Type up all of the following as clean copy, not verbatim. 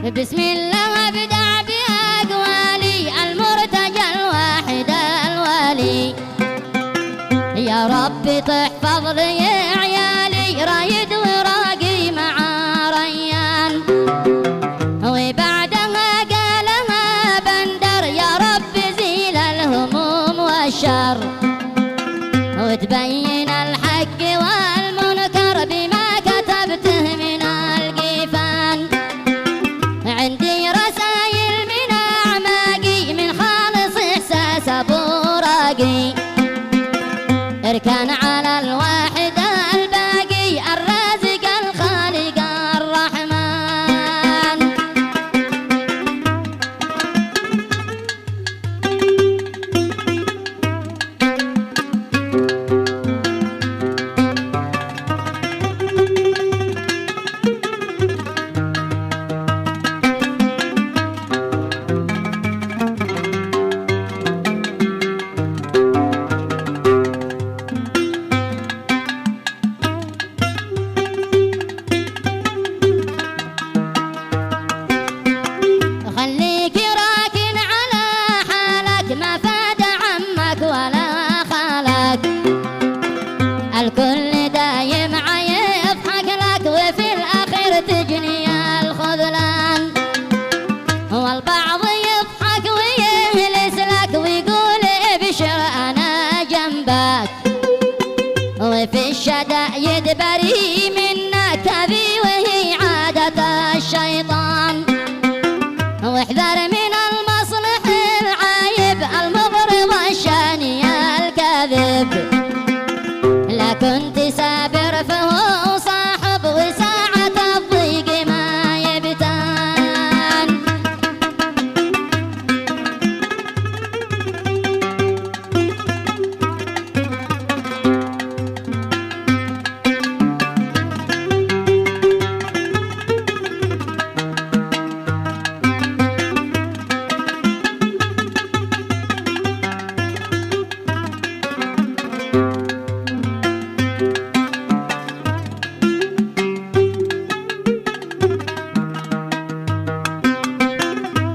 بسم الله ابدع بأقوالي المرتجى الواحد الوالي. يا ربي تحفظ لي عيالي رايد وراقي مع ريان. وبعدها قالها بندر يا ربي زيل الهموم والشر وتبين الحق والمنكر بما كتبته من القيفان. عندي رسايل من أعماقي من خالص إحساس أبو راقي. اركن على الواحد الباقي الرازق الخالق الرحمن. خليك راكن على حالك ما فاد عمك ولا خالك. الكل دايم يضحك لك وفي الأخير تجني الخذلان. والبعض يضحك ويهلس لك ويقول ابشر أنا جنبك وفي الشدائد بريء منك. هذه وهي عادة الشيطان. واحذر من المصلح العايب المغرض الشاني الكاذب. لا كنت سابر فهو صاحب وساعة الضيق ما يبتان.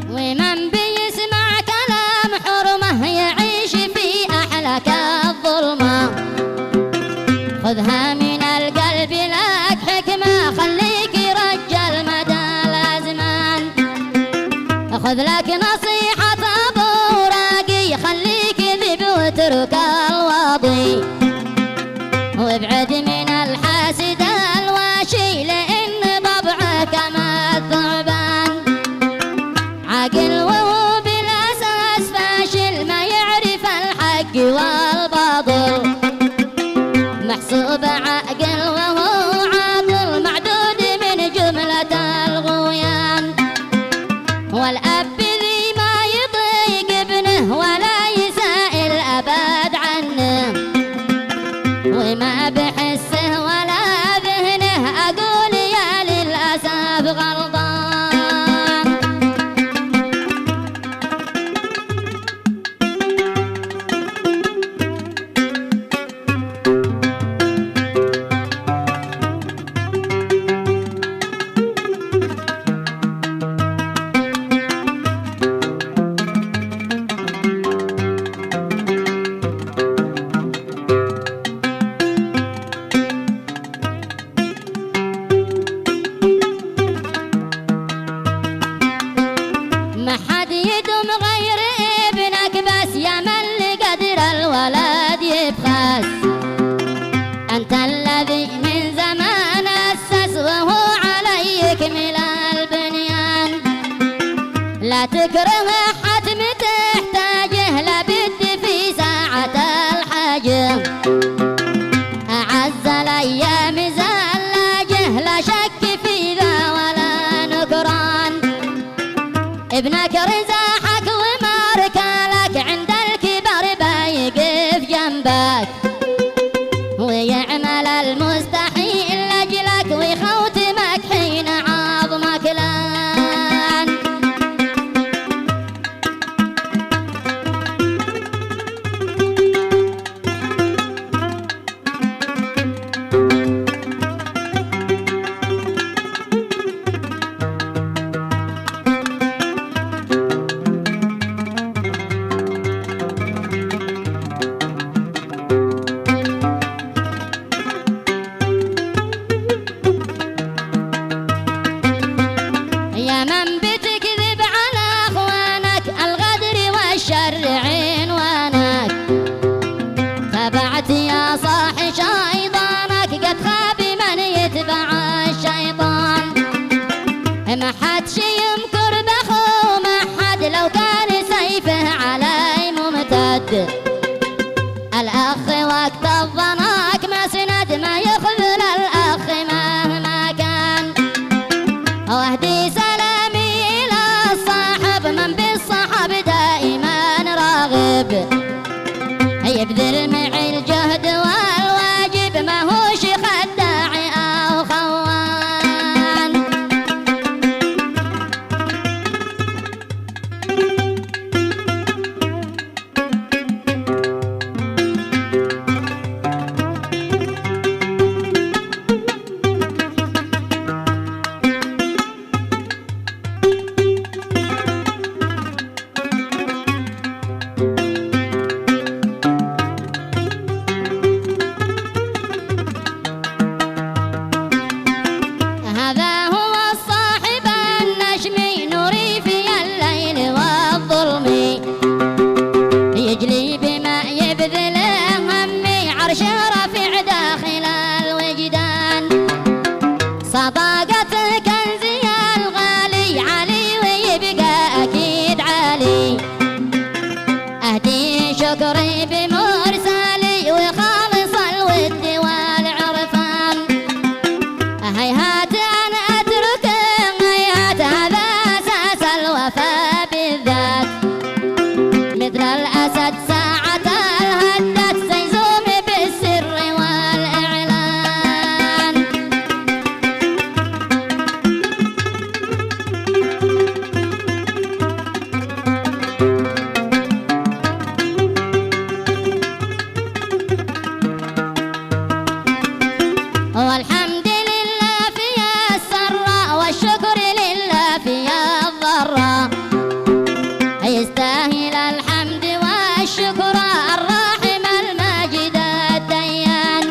ومن بيسمع كلام حرمه يعيش في أحلك الظلمة. خذها من القلب لك حكمة خليك رجل مدى الأزمان. خذ لك نصيحة أبو راقي خليك ذب واترك الواضي. وابعد من الحاسد الواشي لأن طبعك ما الثعبان. عاقل وهو بالأساس فاشل ما يعرف الحق والباطل. محسوب عاقل وهو عاطل معدود من جملة الغويان. والأب ذي ما يضيق ابنه ولا يسائل أبد عنه. وما بحسه ولا ذهنه أقول يا للأسف غلطان. ما حد يدوم غير ابنك بس يا من قدر الولد يبخس. أنت الذي من زمان أسس وهو علي يكمل البنيان. لا تكره حتم تحتاجه لابد في ساعة الحاجة. أعز الأيام زلاجه لا شك في ذا ولا نكران. ابنك رزاحك وماركالك عند الكبر بيقف جنبك. ويعمل المستحيل لأجلك ويخوتمك حين عظمك لان. يا من بتكذب على اخوانك الغدر والشر عنوانك، تبعت يا صاحي شيطانك قد خاب من يتبع الشيطان. ما حد شي يمكر بخو ما حد لو كان سيفه علي ممتد، الأخ وقت الضناك مسند ما يخذل الأخ مهما كان. واهدي سلامي إلى الصاحب من بالصحب دائما راغب، يبذل معي الجهد والواجب ما هوش خداع أو خوان. هذا هو الصاحب النجمي نوري في الليل والظلم، يجلي بما يبذل همي عرش رفيع داخل الوجدان. صداقته كنزي الغالي علي ويبقى أكيد علي، أهدي شكري بمرسالي وخالص الود والعرفان. هيهات أن أتركه هيهات هذا أساس الوفاء بالذات، مثل الأسد ساعة الهدت سيزوم بالسر والإعلان. والحمد لله في السراء والشكر لله في الضراء، يستاهل الحمد والشكر الراحم الماجد الديان.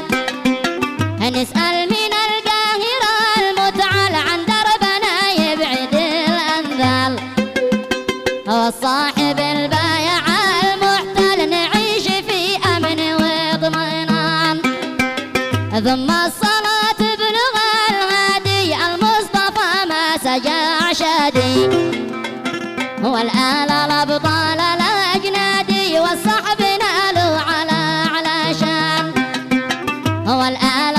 نسأل من القاهر المتعال عن دربنا يبعد الأنذال، والصاحب البايع المحتل نعيش في أمن واطمئنان. ثم الصلاة بلغ الهادي المصطفى ما سجع شادي، والآل الأبطال الأجنادي والصحب نالوا على شان، والآل